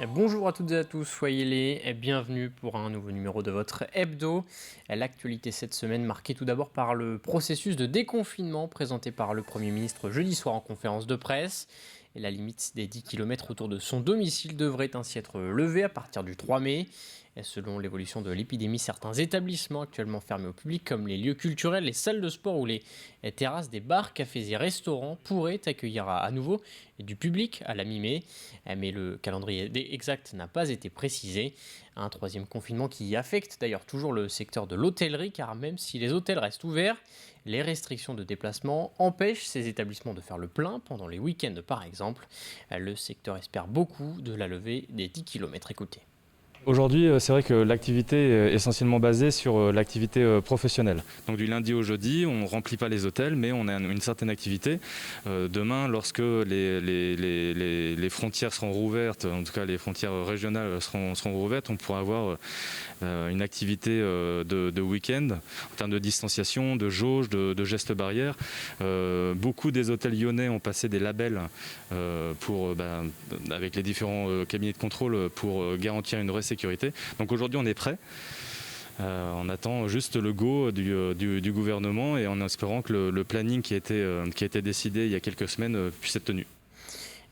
Bonjour à toutes et à tous, soyez les bienvenus pour un nouveau numéro de votre hebdo. L'actualité cette semaine marquée tout d'abord par le processus de déconfinement présenté par le Premier ministre jeudi soir en conférence de presse. Et la limite des 10 km autour de son domicile devrait ainsi être levée à partir du 3 mai. Et selon l'évolution de l'épidémie, certains établissements actuellement fermés au public, comme les lieux culturels, les salles de sport ou les terrasses des bars, cafés et restaurants, pourraient accueillir à nouveau du public à la mi-mai. Mais le calendrier exact n'a pas été précisé. Un troisième confinement qui affecte d'ailleurs toujours le secteur de l'hôtellerie, car même si les hôtels restent ouverts, les restrictions de déplacement empêchent ces établissements de faire le plein pendant les week-ends par exemple. Le secteur espère beaucoup de la levée des 10 km. Écoutez. Aujourd'hui, c'est vrai que l'activité est essentiellement basée sur l'activité professionnelle. Donc du lundi au jeudi, on ne remplit pas les hôtels, mais on a une certaine activité. Demain, lorsque les frontières seront rouvertes, en tout cas les frontières régionales seront rouvertes, on pourra avoir une activité de week-end en termes de distanciation, de jauge, de gestes barrières. Beaucoup des hôtels lyonnais ont passé des labels avec les différents cabinets de contrôle pour garantir une vraie sécurité. Donc aujourd'hui on est prêt. On attend juste le go du gouvernement et en espérant que le planning qui a été décidé il y a quelques semaines puisse être tenu.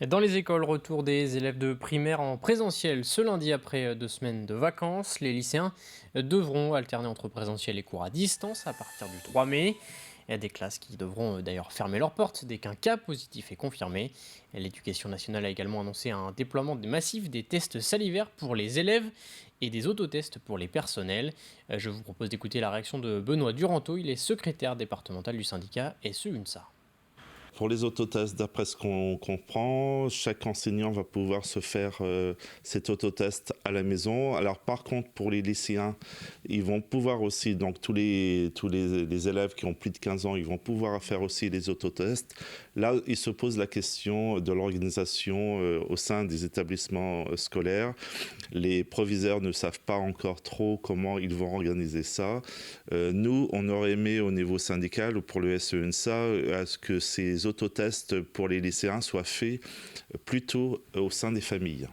Dans les écoles, retour des élèves de primaire en présentiel ce lundi après 2 semaines de vacances. Les lycéens devront alterner entre présentiel et cours à distance à partir du 3 mai. Il y a des classes qui devront d'ailleurs fermer leurs portes dès qu'un cas positif est confirmé. L'éducation nationale a également annoncé un déploiement massif des tests salivaires pour les élèves et des autotests pour les personnels. Je vous propose d'écouter la réaction de Benoît Duranteau, il est secrétaire départemental du syndicat SE-UNSA. Pour les autotests, d'après ce qu'on comprend, chaque enseignant va pouvoir se faire cet autotest à la maison. Alors par contre, pour les lycéens, ils vont pouvoir aussi, donc tous les élèves qui ont plus de 15 ans, ils vont pouvoir faire aussi les autotests. Là, il se pose la question de l'organisation au sein des établissements scolaires. Les proviseurs ne savent pas encore trop comment ils vont organiser ça. Nous, on aurait aimé au niveau syndical ou pour le SE-UNSA à ce que ces autotests pour les lycéens soient faits plutôt au sein des familles.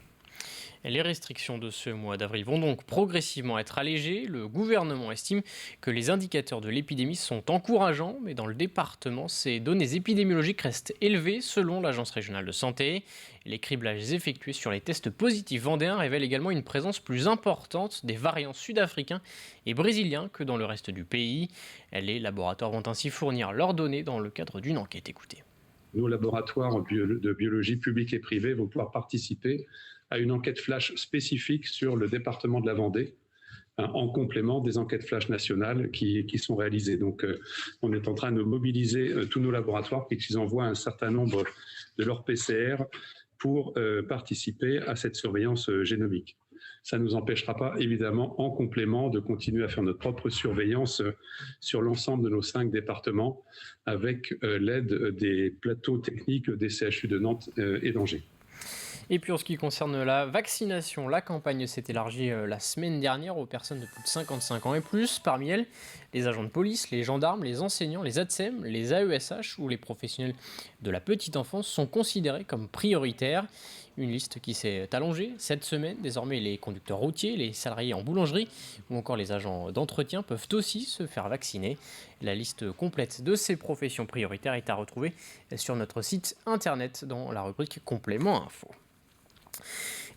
Les restrictions de ce mois d'avril vont donc progressivement être allégées. Le gouvernement estime que les indicateurs de l'épidémie sont encourageants, mais dans le département, ces données épidémiologiques restent élevées selon l'Agence régionale de santé. Les criblages effectués sur les tests positifs vendéens révèlent également une présence plus importante des variants sud-africains et brésiliens que dans le reste du pays. Les laboratoires vont ainsi fournir leurs données dans le cadre d'une enquête. Écoutée. Nos laboratoires de biologie publics et privés vont pouvoir participer à une enquête flash spécifique sur le département de la Vendée, en complément des enquêtes flash nationales qui sont réalisées. Donc, on est en train de mobiliser tous nos laboratoires et qu'ils envoient un certain nombre de leurs PCR pour participer à cette surveillance génomique. Ça ne nous empêchera pas, évidemment, en complément, de continuer à faire notre propre surveillance sur l'ensemble de nos 5 départements avec l'aide des plateaux techniques des CHU de Nantes et d'Angers. Et puis en ce qui concerne la vaccination, la campagne s'est élargie la semaine dernière aux personnes de plus de 55 ans et plus. Parmi elles, les agents de police, les gendarmes, les enseignants, les ATSEM, les AESH ou les professionnels de la petite enfance sont considérés comme prioritaires. Une liste qui s'est allongée cette semaine. Désormais, les conducteurs routiers, les salariés en boulangerie ou encore les agents d'entretien peuvent aussi se faire vacciner. La liste complète de ces professions prioritaires est à retrouver sur notre site internet dans la rubrique Complément Info.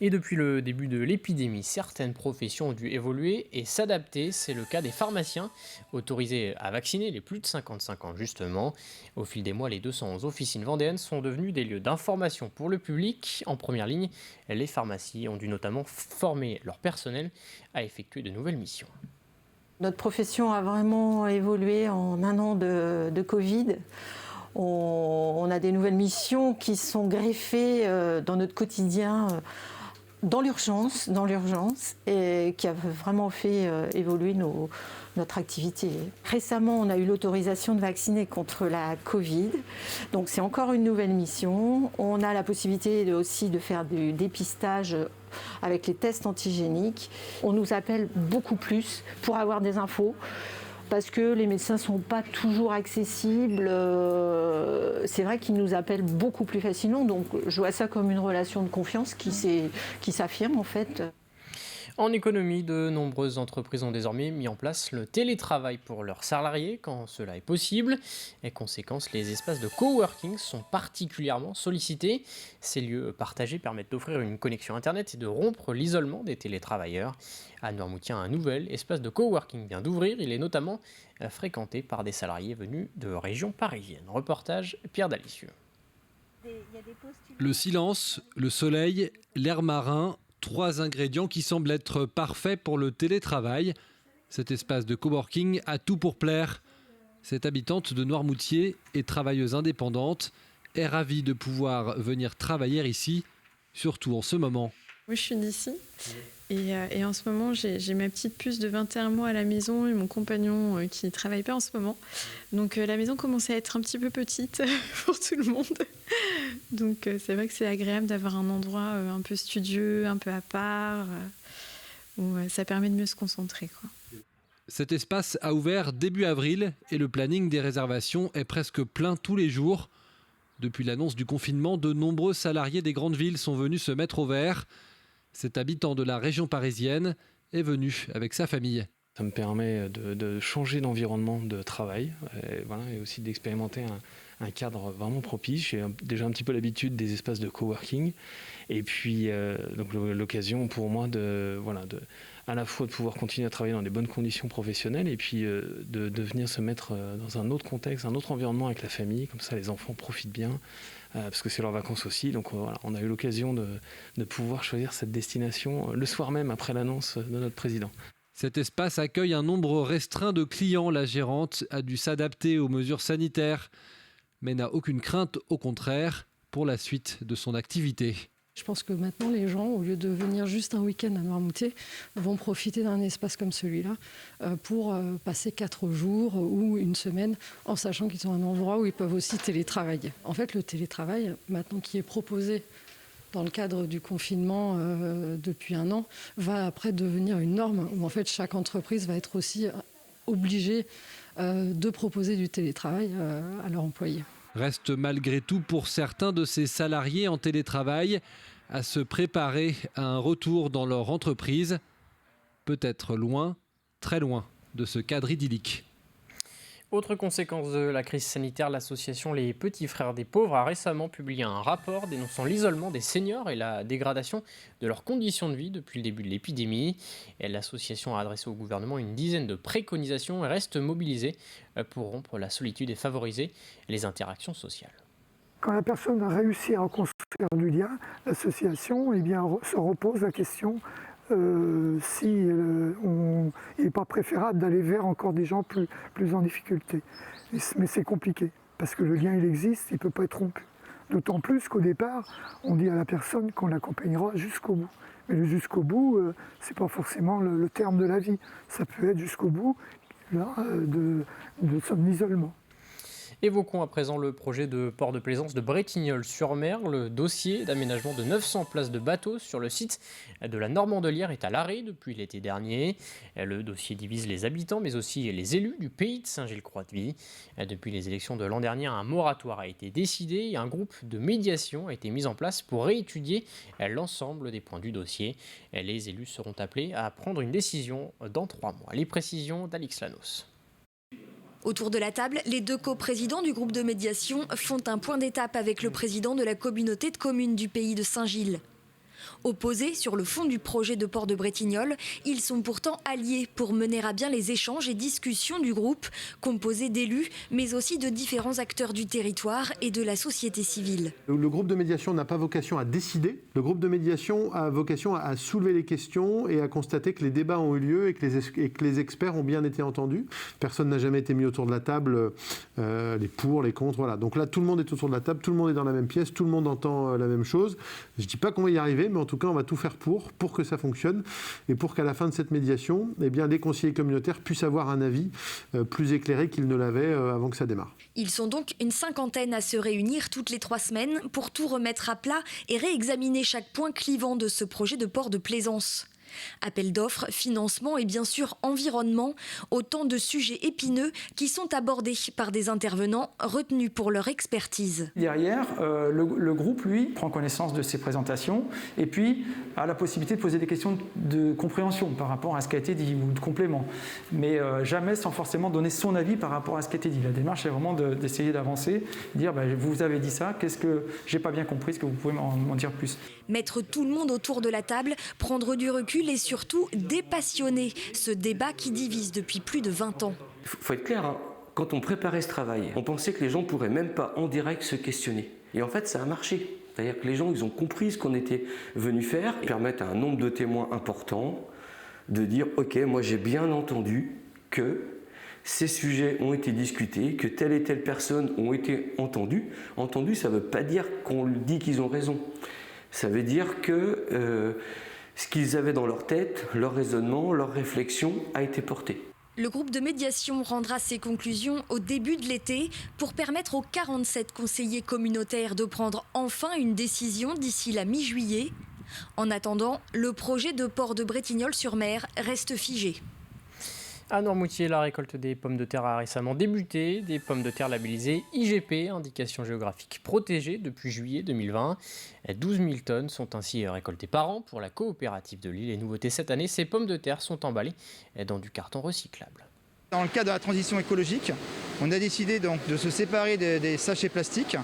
Et depuis le début de l'épidémie, certaines professions ont dû évoluer et s'adapter. C'est le cas des pharmaciens, autorisés à vacciner les plus de 55 ans justement. Au fil des mois, les 211 officines vendéennes sont devenues des lieux d'information pour le public. En première ligne, les pharmacies ont dû notamment former leur personnel à effectuer de nouvelles missions. Notre profession a vraiment évolué en un an de Covid. On a des nouvelles missions qui sont greffées dans notre quotidien, dans l'urgence, et qui a vraiment fait évoluer notre activité. Récemment, on a eu l'autorisation de vacciner contre la Covid, donc c'est encore une nouvelle mission. On a la possibilité aussi de faire du dépistage avec les tests antigéniques. On nous appelle beaucoup plus pour avoir des infos. parce que les médecins ne sont pas toujours accessibles. C'est vrai qu'ils nous appellent beaucoup plus facilement, donc je vois ça comme une relation de confiance qui s'affirme en fait. En économie, de nombreuses entreprises ont désormais mis en place le télétravail pour leurs salariés quand cela est possible. Et conséquence, les espaces de coworking sont particulièrement sollicités. Ces lieux partagés permettent d'offrir une connexion internet et de rompre l'isolement des télétravailleurs. À Noirmoutier, un nouvel espace de coworking vient d'ouvrir. Il est notamment fréquenté par des salariés venus de régions parisiennes. Reportage Pierre Dalicieux. Le silence, le soleil, l'air marin, 3 ingrédients qui semblent être parfaits pour le télétravail. Cet espace de coworking a tout pour plaire. Cette habitante de Noirmoutier et travailleuse indépendante est ravie de pouvoir venir travailler ici, surtout en ce moment. Moi, je suis d'ici et en ce moment, j'ai ma petite puce de 21 mois à la maison et mon compagnon qui ne travaille pas en ce moment. Donc la maison commence à être un petit peu petite pour tout le monde. Donc c'est vrai que c'est agréable d'avoir un endroit un peu studieux, un peu à part, où ça permet de mieux se concentrer, quoi. Cet espace a ouvert début avril et le planning des réservations est presque plein tous les jours. Depuis l'annonce du confinement, de nombreux salariés des grandes villes sont venus se mettre au vert. Cet habitant de la région parisienne est venu avec sa famille. Ça me permet de changer d'environnement de travail et aussi d'expérimenter un cadre vraiment propice. J'ai déjà un petit peu l'habitude des espaces de coworking. Et puis, donc l'occasion pour moi à la fois de pouvoir continuer à travailler dans des bonnes conditions professionnelles et puis de venir se mettre dans un autre contexte, un autre environnement avec la famille. Comme ça, les enfants profitent bien. Parce que c'est leurs vacances aussi. Donc on a eu l'occasion de pouvoir choisir cette destination le soir même après l'annonce de notre président. Cet espace accueille un nombre restreint de clients. La gérante a dû s'adapter aux mesures sanitaires, mais n'a aucune crainte, au contraire, pour la suite de son activité. Je pense que maintenant, les gens, au lieu de venir juste un week-end à Noirmoutier, vont profiter d'un espace comme celui-là pour passer 4 jours ou une semaine, en sachant qu'ils ont un endroit où ils peuvent aussi télétravailler. En fait, le télétravail, maintenant qui est proposé dans le cadre du confinement depuis 1 an, va après devenir une norme où en fait chaque entreprise va être aussi obligée de proposer du télétravail à leurs employés. Reste malgré tout pour certains de ces salariés en télétravail à se préparer à un retour dans leur entreprise, peut-être loin, très loin de ce cadre idyllique. Autre conséquence de la crise sanitaire, l'association Les Petits Frères des Pauvres a récemment publié un rapport dénonçant l'isolement des seniors et la dégradation de leurs conditions de vie depuis le début de l'épidémie. Et l'association a adressé au gouvernement une dizaine de préconisations et reste mobilisée pour rompre la solitude et favoriser les interactions sociales. Quand la personne a réussi à reconstruire du lien, l'association se repose la question il n'est pas préférable d'aller vers encore des gens plus en difficulté. Mais c'est compliqué, parce que le lien il existe, il ne peut pas être rompu. D'autant plus qu'au départ, on dit à la personne qu'on l'accompagnera jusqu'au bout. Mais le jusqu'au bout, ce n'est pas forcément le terme de la vie. Ça peut être jusqu'au bout de son isolement. Évoquons à présent le projet de port de plaisance de Bretignolles-sur-Mer. Le dossier d'aménagement de 900 places de bateaux sur le site de la Normandelière est à l'arrêt depuis l'été dernier. Le dossier divise les habitants mais aussi les élus du pays de Saint-Gilles-Croix-de-Vie. Depuis les élections de l'an dernier, un moratoire a été décidé et un groupe de médiation a été mis en place pour réétudier l'ensemble des points du dossier. Les élus seront appelés à prendre une décision dans 3 mois. Les précisions d'Alix Lanos. Autour de la table, les 2 coprésidents du groupe de médiation font un point d'étape avec le président de la communauté de communes du pays de Saint-Gilles. Opposés sur le fond du projet de port de Bretignolles, ils sont pourtant alliés pour mener à bien les échanges et discussions du groupe, composé d'élus, mais aussi de différents acteurs du territoire et de la société civile. Le groupe de médiation n'a pas vocation à décider. Le groupe de médiation a vocation à soulever les questions et à constater que les débats ont eu lieu et que les experts ont bien été entendus. Personne n'a jamais été mis autour de la table, les pour, les contre. Voilà. Donc là, tout le monde est autour de la table, tout le monde est dans la même pièce, tout le monde entend la même chose. Je ne dis pas qu'on va y arriver, mais en tout cas, on va tout faire pour que ça fonctionne et pour qu'à la fin de cette médiation, les conseillers communautaires puissent avoir un avis plus éclairé qu'ils ne l'avaient avant que ça démarre. Ils sont donc une 50aine à se réunir toutes les 3 semaines pour tout remettre à plat et réexaminer chaque point clivant de ce projet de port de plaisance. Appel d'offres, financement et bien sûr environnement, autant de sujets épineux qui sont abordés par des intervenants retenus pour leur expertise. Derrière, le groupe, lui, prend connaissance de ces présentations et puis a la possibilité de poser des questions de compréhension par rapport à ce qui a été dit ou de complément, mais jamais sans forcément donner son avis par rapport à ce qui a été dit. La démarche est vraiment d'essayer d'avancer, dire vous avez dit ça, qu'est-ce que j'ai pas bien compris, est-ce que vous pouvez m'en dire plus? Mettre tout le monde autour de la table, prendre du recul et surtout dépassionner ce débat qui divise depuis plus de 20 ans. Il faut être clair, hein. Quand on préparait ce travail, on pensait que les gens ne pourraient même pas en direct se questionner. Et en fait, ça a marché. C'est-à-dire que les gens, ils ont compris ce qu'on était venu faire, et permettre à un nombre de témoins important de dire « Ok, moi j'ai bien entendu que ces sujets ont été discutés, que telle et telle personne ont été entendues. » Entendu, ça ne veut pas dire qu'on dit qu'ils ont raison. Ça veut dire que ce qu'ils avaient dans leur tête, leur raisonnement, leur réflexion a été porté. Le groupe de médiation rendra ses conclusions au début de l'été pour permettre aux 47 conseillers communautaires de prendre enfin une décision d'ici la mi-juillet. En attendant, le projet de port de Bretignolles-sur-Mer reste figé. À Noirmoutier, la récolte des pommes de terre a récemment débuté. Des pommes de terre labellisées IGP, indication géographique protégée, depuis juillet 2020. 12 000 tonnes sont ainsi récoltées par an pour la coopérative de Lille. Et nouveauté cette année, ces pommes de terre sont emballées dans du carton recyclable. Dans le cadre de la transition écologique, on a décidé donc de se séparer des sachets plastiques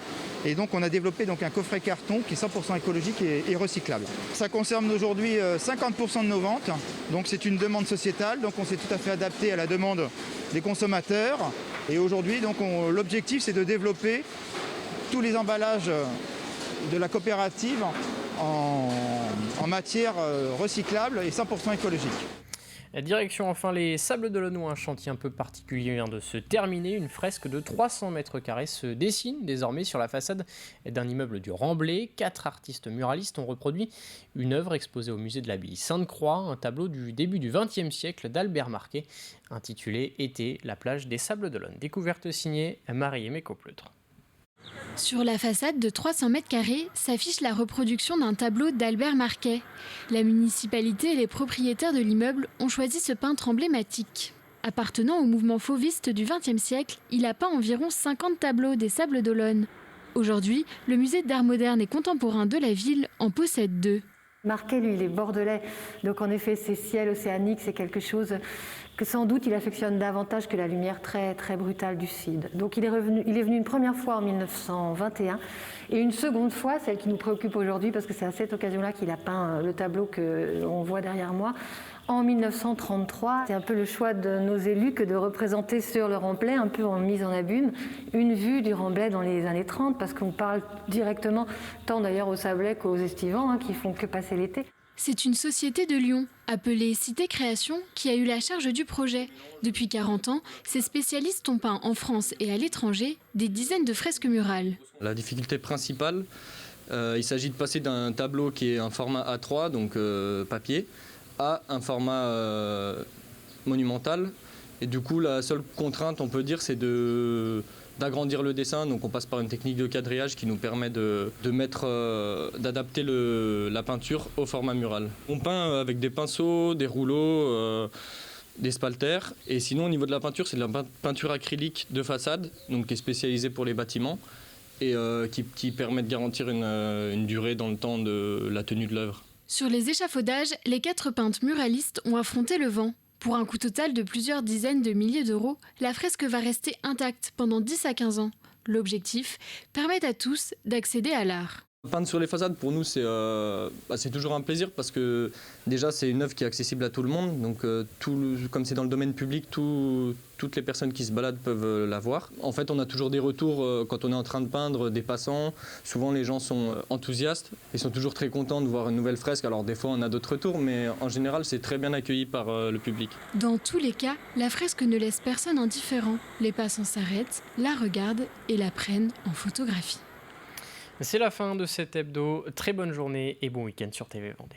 et donc on a développé donc un coffret carton qui est 100% écologique et recyclable. Ça concerne aujourd'hui 50% de nos ventes, donc c'est une demande sociétale, donc on s'est tout à fait adapté à la demande des consommateurs et aujourd'hui donc l'objectif c'est de développer tous les emballages de la coopérative en matière recyclable et 100% écologique. Direction enfin les Sables d'Olonne où un chantier un peu particulier vient de se terminer. Une fresque de 300 mètres carrés se dessine désormais sur la façade d'un immeuble du Remblai. 4 artistes muralistes ont reproduit une œuvre exposée au musée de l'abbaye Sainte-Croix, un tableau du début du XXe siècle d'Albert Marquet intitulé « Été, la plage des Sables d'Olonne ». Découverte signée Marie-Aimée Copleutre. Sur la façade de 300 mètres carrés s'affiche la reproduction d'un tableau d'Albert Marquet. La municipalité et les propriétaires de l'immeuble ont choisi ce peintre emblématique. Appartenant au mouvement fauviste du XXe siècle, il a peint environ 50 tableaux des Sables d'Olonne. Aujourd'hui, le musée d'art moderne et contemporain de la ville en possède 2. Marquet, lui, il est bordelais, donc en effet, ces ciels océaniques, c'est quelque chose que sans doute il affectionne davantage que la lumière très, très brutale du sud. Donc il est venu une première fois en 1921 et une seconde fois, celle qui nous préoccupe aujourd'hui, parce que c'est à cette occasion-là qu'il a peint le tableau que l'on voit derrière moi, en 1933. C'est un peu le choix de nos élus que de représenter sur le Remblai, un peu en mise en abîme, une vue du Remblai dans les années 30, parce qu'on parle directement, tant d'ailleurs aux Sablais qu'aux Estivants, qui font que passer l'été. C'est une société de Lyon, appelée Cité Création, qui a eu la charge du projet. Depuis 40 ans, ces spécialistes ont peint en France et à l'étranger des dizaines de fresques murales. La difficulté principale, il s'agit de passer d'un tableau qui est un format A3, donc papier, à un format monumental. Et du coup, la seule contrainte, on peut dire, c'est d'agrandir le dessin. Donc on passe par une technique de quadrillage qui nous permet d'adapter la peinture au format mural. On peint avec des pinceaux, des rouleaux, des spalters. Et sinon, au niveau de la peinture, c'est de la peinture acrylique de façade, donc qui est spécialisée pour les bâtiments et qui permet de garantir une durée dans le temps de la tenue de l'œuvre. Sur les échafaudages, les 4 peintres muralistes ont affronté le vent. Pour un coût total de plusieurs dizaines de milliers d'euros, la fresque va rester intacte pendant 10 à 15 ans. L'objectif, permettre à tous d'accéder à l'art. Peindre sur les façades, pour nous, c'est toujours un plaisir parce que déjà, c'est une œuvre qui est accessible à tout le monde. Donc, comme c'est dans le domaine public, toutes les personnes qui se baladent peuvent la voir. En fait, on a toujours des retours quand on est en train de peindre, des passants. Souvent, les gens sont enthousiastes et sont toujours très contents de voir une nouvelle fresque. Alors, des fois, on a d'autres retours, mais en général, c'est très bien accueilli par le public. Dans tous les cas, la fresque ne laisse personne indifférent. Les passants s'arrêtent, la regardent et la prennent en photographie. C'est la fin de cet hebdo. Très bonne journée et bon week-end sur TV Vendée.